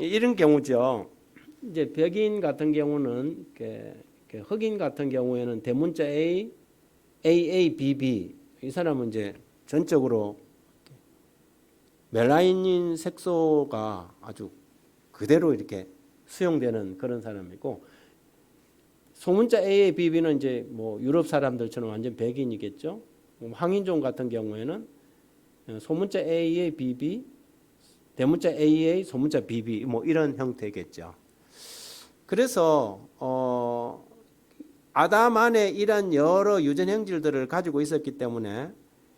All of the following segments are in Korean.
이런 경우죠. 이제 백인 같은 경우는 흑인 같은 경우에는 대문자 A, AA, BB 이 사람은 이제 전적으로 멜라닌 색소가 아주 그대로 이렇게 수용되는 그런 사람이고, 소문자 AA, BB는 이제 뭐 유럽 사람들처럼 완전 백인이겠죠. 황인종 같은 경우에는 소문자 AA, BB, 대문자 AA, 소문자 BB 뭐 이런 형태겠죠. 그래서 아담 안에 이런 여러 유전 형질들을 가지고 있었기 때문에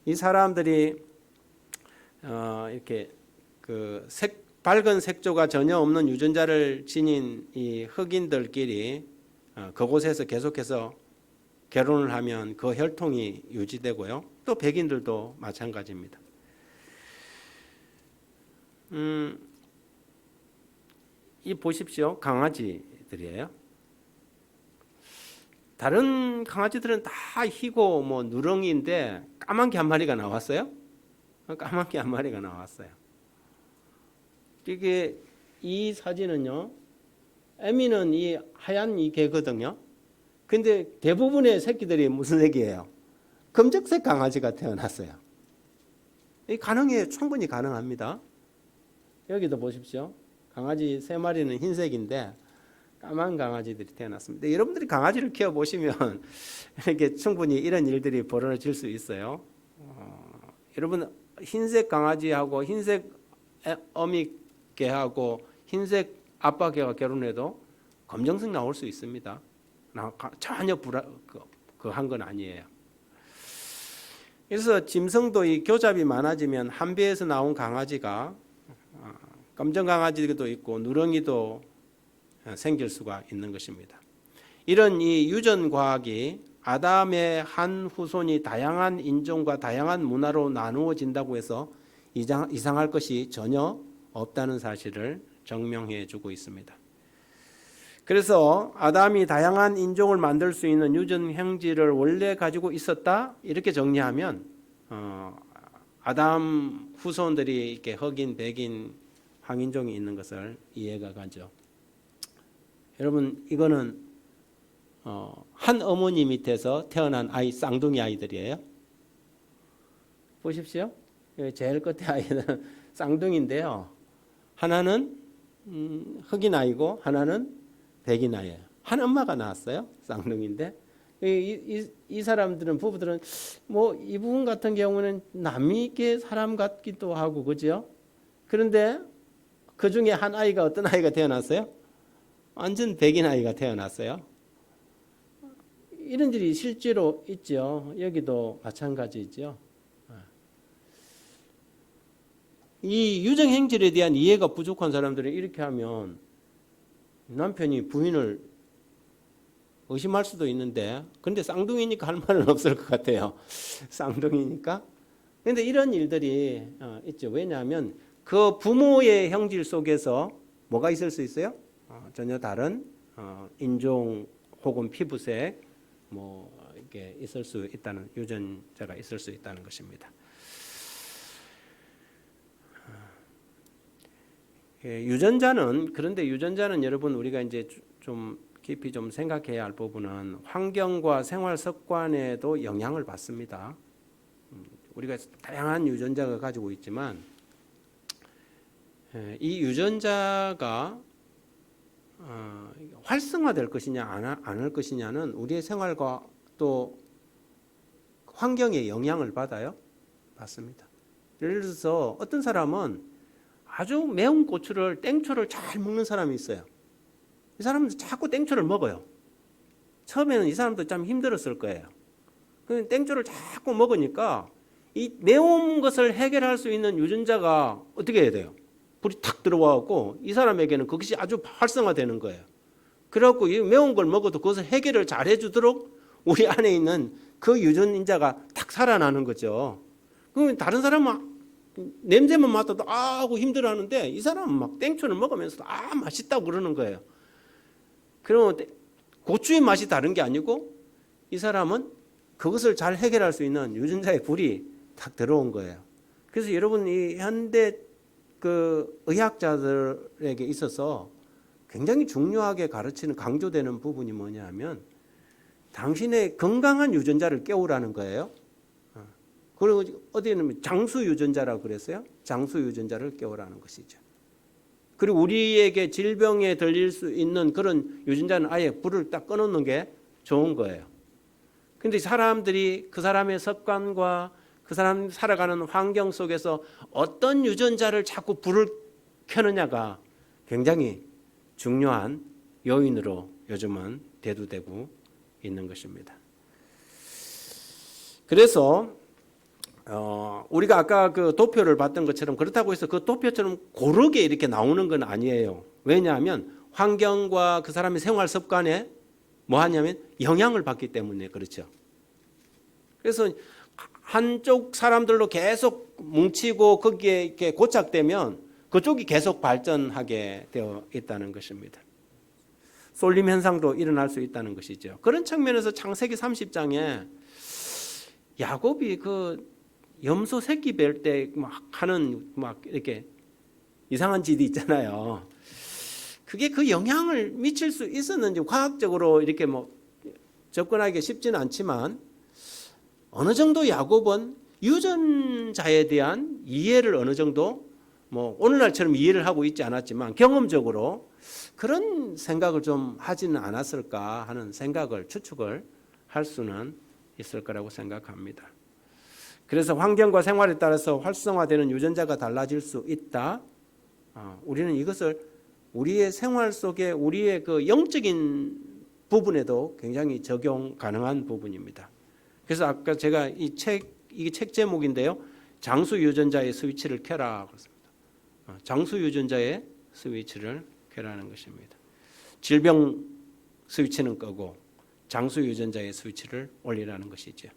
이 사람들이 이렇게 그 밝은 색조가 전혀 없는 유전자를 지닌 이 흑인들끼리 그곳에서 계속해서 결혼을 하면 그 혈통이 유지되고요. 또 백인들도 마찬가지입니다. 이 보십시오. 강아지들이에요. 다른 강아지들은 다 희고 뭐 누렁이인데 까만 게 한 마리가 나왔어요. 까만 게 한 마리가 나왔어요. 이게 이 사진은요. 에미는 이 하얀 이 개거든요. 근데 대부분의 새끼들이 무슨 색이에요? 검정색 강아지가 태어났어요. 이 가능해요. 충분히 가능합니다. 여기도 보십시오. 강아지 3마리는 흰색인데 까만 강아지들이 태어났습니다. 여러분들이 강아지를 키워보시면 이렇게 충분히 이런 일들이 벌어질 수 있어요. 여러분 흰색 강아지하고 흰색 어미 개하고 흰색 아빠 개가 결혼해도 검정색 나올 수 있습니다. 전혀 한 건 아니에요. 그래서 짐승도 이 교잡이 많아지면 한 배에서 나온 강아지가 검정 강아지도 있고 누렁이도 생길 수가 있는 것입니다. 이런 이 유전 과학이 아담의 한 후손이 다양한 인종과 다양한 문화로 나누어진다고 해서 이상할 것이 전혀 없다는 사실을 증명해 주고 있습니다. 그래서 아담이 다양한 인종을 만들 수 있는 유전 형질을 원래 가지고 있었다 이렇게 정리하면 아담 후손들이 이렇게 흑인, 백인, 황인종이 있는 것을 이해가 가죠. 여러분 이거는 한 어머니 밑에서 태어난 아이, 쌍둥이 아이들이에요. 보십시오. 여기 제일 끝에 아이는 쌍둥이인데요. 하나는 흑인 아이고 하나는 백인 아이예요. 한 엄마가 낳았어요. 쌍둥이인데 이 사람들은 부부들은 뭐 이 부분 같은 경우는 남미계 사람 같기도 하고 그죠? 그런데 그 중에 한 아이가 어떤 아이가 태어났어요? 완전 백인 아이가 태어났어요. 이런 일이 실제로 있죠. 여기도 마찬가지죠. 이 유전 행질에 대한 이해가 부족한 사람들은 이렇게 하면 남편이 부인을 의심할 수도 있는데, 근데 쌍둥이니까 할 말은 없을 것 같아요. 쌍둥이니까. 그런데 이런 일들이 있죠. 왜냐하면 그 부모의 형질 속에서 뭐가 있을 수 있어요? 전혀 다른 인종 혹은 피부색 뭐 이게 있을 수 있다는, 유전자가 있을 수 있다는 것입니다. 그런데 유전자는 여러분 우리가 이제 좀 깊이 좀 생각해야 할 부분은 환경과 생활 습관에도 영향을 받습니다. 우리가 다양한 유전자가 가지고 있지만 이 유전자가 활성화될 것이냐 안 할 것이냐는 우리의 생활과 또 환경에 영향을 받습니다. 예를 들어서 어떤 사람은 아주 매운 고추를, 땡초를 잘 먹는 사람이 있어요. 이 사람은 자꾸 땡초를 먹어요. 처음에는 이 사람도 참 힘들었을 거예요. 땡초를 자꾸 먹으니까 이 매운 것을 해결할 수 있는 유전자가 어떻게 해야 돼요? 불이 탁 들어와갖고 이 사람에게는 그것이 아주 활성화되는 거예요. 그래갖고 이 매운 걸 먹어도 그것을 해결을 잘 해주도록 우리 안에 있는 그 유전자가 탁 살아나는 거죠. 그러면 다른 사람은 냄새만 맡아도 하고 힘들어하는데 이 사람은 막 땡초를 먹으면서도 맛있다고 그러는 거예요. 그러면 고추의 맛이 다른 게 아니고 이 사람은 그것을 잘 해결할 수 있는 유전자의 불이 탁 들어온 거예요. 그래서 여러분 이 현대 그 의학자들에게 있어서 굉장히 중요하게 가르치는 강조되는 부분이 뭐냐면 당신의 건강한 유전자를 깨우라는 거예요. 그리고 어디는 장수 유전자라고 그랬어요. 장수 유전자를 깨우라는 것이죠. 그리고 우리에게 질병에 들릴 수 있는 그런 유전자는 아예 불을 딱 꺼놓는 게 좋은 거예요. 근데 사람들이 그 사람의 습관과 그 사람 살아가는 환경 속에서 어떤 유전자를 자꾸 불을 켜느냐가 굉장히 중요한 요인으로 요즘은 대두되고 있는 것입니다. 그래서 우리가 아까 그 도표를 봤던 것처럼 그렇다고 해서 그 도표처럼 고르게 이렇게 나오는 건 아니에요. 왜냐하면 환경과 그 사람의 생활 습관에 뭐 하냐면 영향을 받기 때문에 그렇죠. 그래서 한쪽 사람들로 계속 뭉치고 거기에 이렇게 고착되면 그쪽이 계속 발전하게 되어 있다는 것입니다. 쏠림 현상도 일어날 수 있다는 것이죠. 그런 측면에서 창세기 30장에 야곱이 그 염소 새끼 뵐 때 막 하는 막 이렇게 이상한 짓이 있잖아요. 그게 그 영향을 미칠 수 있었는지 과학적으로 이렇게 뭐 접근하기 쉽지는 않지만 어느 정도 야곱은 유전자에 대한 이해를 어느 정도 뭐 오늘날처럼 이해를 하고 있지 않았지만 경험적으로 그런 생각을 좀 하지는 않았을까 하는 생각을 추측을 할 수는 있을 거라고 생각합니다. 그래서 환경과 생활에 따라서 활성화되는 유전자가 달라질 수 있다. 우리는 이것을 우리의 생활 속에 우리의 그 영적인 부분에도 굉장히 적용 가능한 부분입니다. 그래서 아까 제가 이게 책 제목인데요. 장수 유전자의 스위치를 켜라 그렇습니다. 장수 유전자의 스위치를 켜라는 것입니다. 질병 스위치는 끄고 장수 유전자의 스위치를 올리라는 것이죠.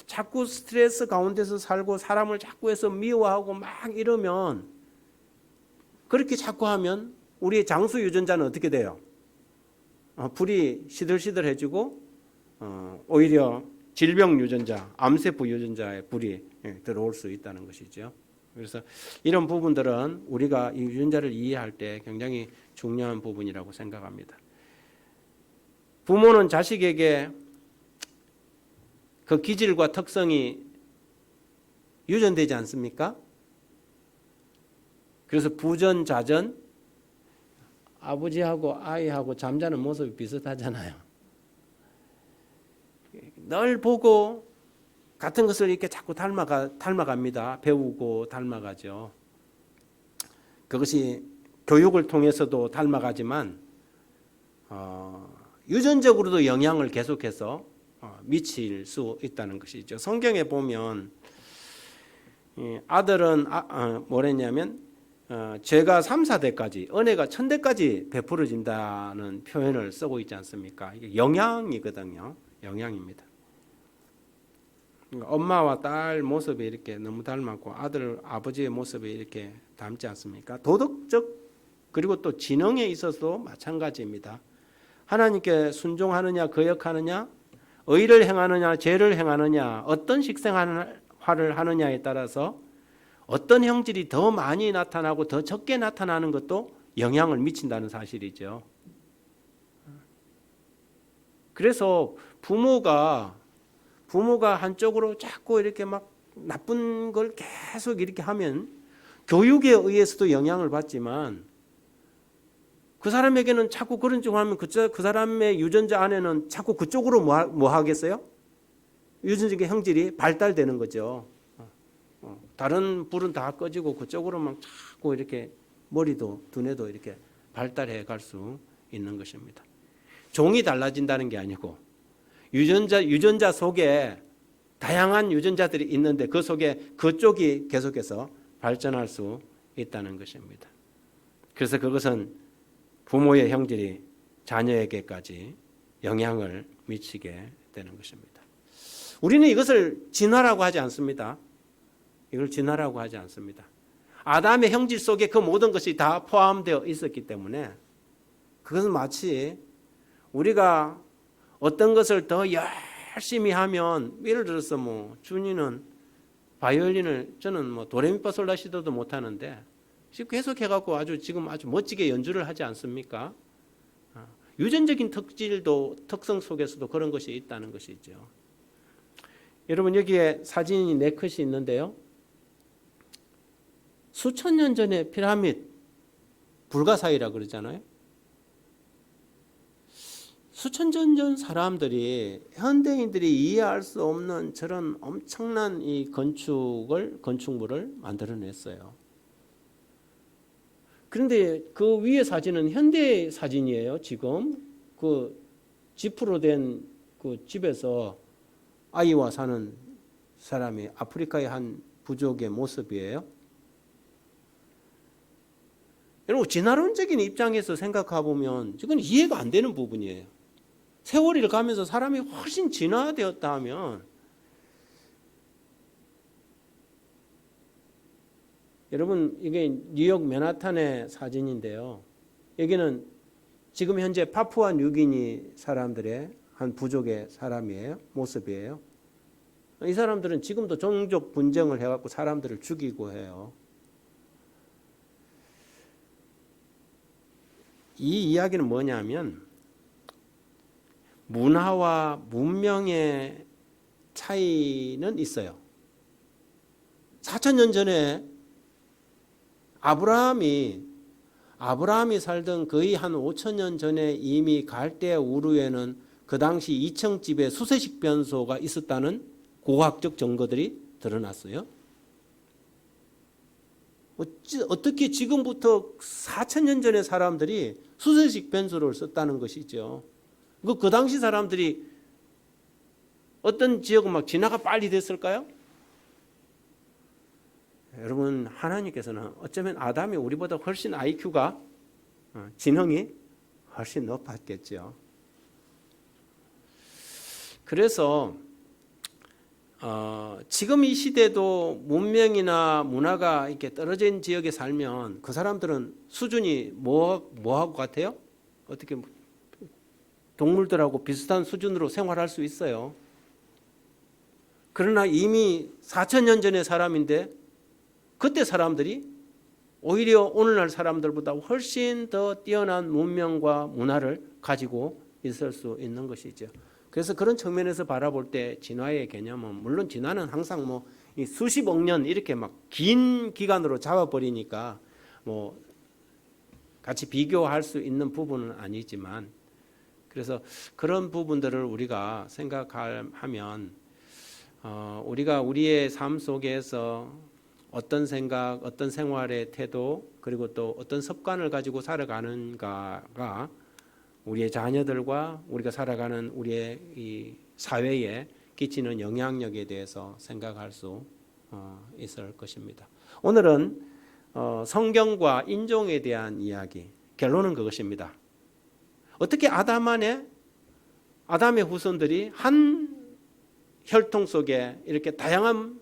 자꾸 스트레스 가운데서 살고 사람을 자꾸 해서 미워하고 막 이러면 그렇게 자꾸 하면 우리의 장수 유전자는 어떻게 돼요? 불이 시들시들해지고 오히려 질병 유전자, 암세포 유전자에 불이 들어올 수 있다는 것이죠. 그래서 이런 부분들은 우리가 이 유전자를 이해할 때 굉장히 중요한 부분이라고 생각합니다. 부모는 자식에게 그 기질과 특성이 유전되지 않습니까? 그래서 부전자전, 아버지하고 아이하고 잠자는 모습이 비슷하잖아요. 늘 보고 같은 것을 이렇게 자꾸 닮아갑니다. 배우고 닮아가죠. 그것이 교육을 통해서도 닮아가지만 유전적으로도 영향을 계속해서 미칠 수 있다는 것이죠. 성경에 보면 아들은 뭐랬냐면 죄가 3, 4대까지 은혜가 1000대까지 베풀어진다는 표현을 쓰고 있지 않습니까? 이게 영향이거든요. 영향입니다. 엄마와 딸 모습이 이렇게 너무 닮았고 아들, 아버지의 모습이 이렇게 닮지 않습니까? 도덕적 그리고 또 지능에 있어서도 마찬가지입니다. 하나님께 순종하느냐 거역하느냐 의를 행하느냐 죄를 행하느냐 어떤 식생활을 하느냐에 따라서 어떤 형질이 더 많이 나타나고 더 적게 나타나는 것도 영향을 미친다는 사실이죠. 그래서 부모가 한쪽으로 자꾸 이렇게 막 나쁜 걸 계속 이렇게 하면 교육에 의해서도 영향을 받지만 그 사람에게는 자꾸 그런 쪽을 하면 그 사람의 유전자 안에는 자꾸 그쪽으로 뭐 하겠어요? 유전적인 형질이 발달되는 거죠. 다른 불은 다 꺼지고 그쪽으로만 자꾸 이렇게 머리도 두뇌도 이렇게 발달해 갈 수 있는 것입니다. 종이 달라진다는 게 아니고 유전자 속에 다양한 유전자들이 있는데 그 속에 그쪽이 계속해서 발전할 수 있다는 것입니다. 그래서 그것은 부모의 형질이 자녀에게까지 영향을 미치게 되는 것입니다. 우리는 이것을 진화라고 하지 않습니다. 이걸 진화라고 하지 않습니다. 아담의 형질 속에 그 모든 것이 다 포함되어 있었기 때문에 그것은 마치 우리가 어떤 것을 더 열심히 하면 예를 들어서 뭐 준이는 바이올린을 저는 뭐 도레미파솔라시도도 못하는데 지금 계속 해갖고 지금 아주 멋지게 연주를 하지 않습니까? 유전적인 특성 속에서도 그런 것이 있다는 것이죠. 여러분 여기에 사진이 4컷이 있는데요. 수천 년 전에 피라미드 불가사의라 그러잖아요. 수천 년 전 사람들이 현대인들이 이해할 수 없는 저런 엄청난 이 건축물을 만들어냈어요. 그런데 그 위에 사진은 현대 사진이에요. 지금 그 지프로 된 그 집에서 아이와 사는 사람이 아프리카의 한 부족의 모습이에요. 여러분 진화론적인 입장에서 생각해 보면 이건 이해가 안 되는 부분이에요. 세월이 가면서 사람이 훨씬 진화되었다 하면 여러분 이게 뉴욕 맨하탄의 사진인데요. 여기는 지금 현재 파푸아 뉴기니 사람들의 한 부족의 사람이에요. 모습이에요. 이 사람들은 지금도 종족 분쟁을 해갖고 사람들을 죽이고 해요. 이 이야기는 뭐냐면 문화와 문명의 차이는 있어요. 4,000년 전에 아브라함이 살던 거의 한 5,000년 전에 이미 갈대 우르에는 그 당시 2층 집에 수세식 변소가 있었다는 고고학적 증거들이 드러났어요. 어떻게 지금부터 4,000년 전의 사람들이 수세식 변소를 썼다는 것이죠. 그 당시 사람들이 어떤 지역은 막 진화가 빨리 됐을까요? 여러분 하나님께서는 어쩌면 아담이 우리보다 훨씬 IQ가 지능이 훨씬 높았겠죠. 그래서 지금 이 시대도 문명이나 문화가 이렇게 떨어진 지역에 살면 그 사람들은 수준이 뭐하고 같아요? 어떻게 동물들하고 비슷한 수준으로 생활할 수 있어요. 그러나 이미 4,000년 전의 사람인데 그때 사람들이 오히려 오늘날 사람들보다 훨씬 더 뛰어난 문명과 문화를 가지고 있을 수 있는 것이죠. 그래서 그런 측면에서 바라볼 때 진화의 개념은 물론 진화는 항상 이 수십억 년 이렇게 막 긴 기간으로 잡아버리니까 같이 비교할 수 있는 부분은 아니지만 그래서 그런 부분들을 우리가 생각하면 우리가 우리의 삶 속에서 어떤 생각, 어떤 생활의 태도 그리고 또 어떤 습관을 가지고 살아가는가가 우리의 자녀들과 우리가 살아가는 우리의 이 사회에 끼치는 영향력에 대해서 생각할 수 있을 것입니다. 오늘은 성경과 인종에 대한 이야기, 결론은 그것입니다. 어떻게 아담의 후손들이 한 혈통 속에 이렇게 다양한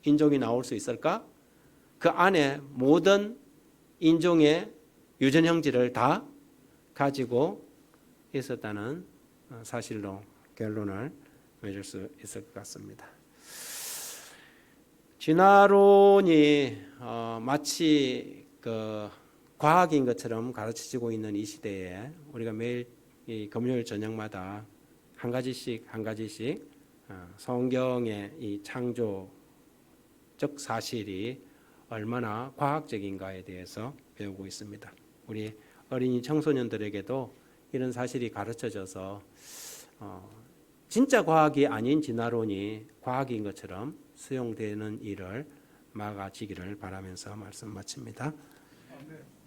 인종이 나올 수 있을까? 그 안에 모든 인종의 유전 형질을 다 가지고 있었다는 사실로 결론을 맺을 수 있을 것 같습니다. 진화론이 마치 과학인 것처럼 가르쳐지고 있는 이 시대에 우리가 매일 이 금요일 저녁마다 한 가지씩 성경의 이 창조적 사실이 얼마나 과학적인가에 대해서 배우고 있습니다. 우리 어린이 청소년들에게도 이런 사실이 가르쳐져서 진짜 과학이 아닌 진화론이 과학인 것처럼 수용되는 일을 막아지기를 바라면서 말씀 마칩니다. 아멘.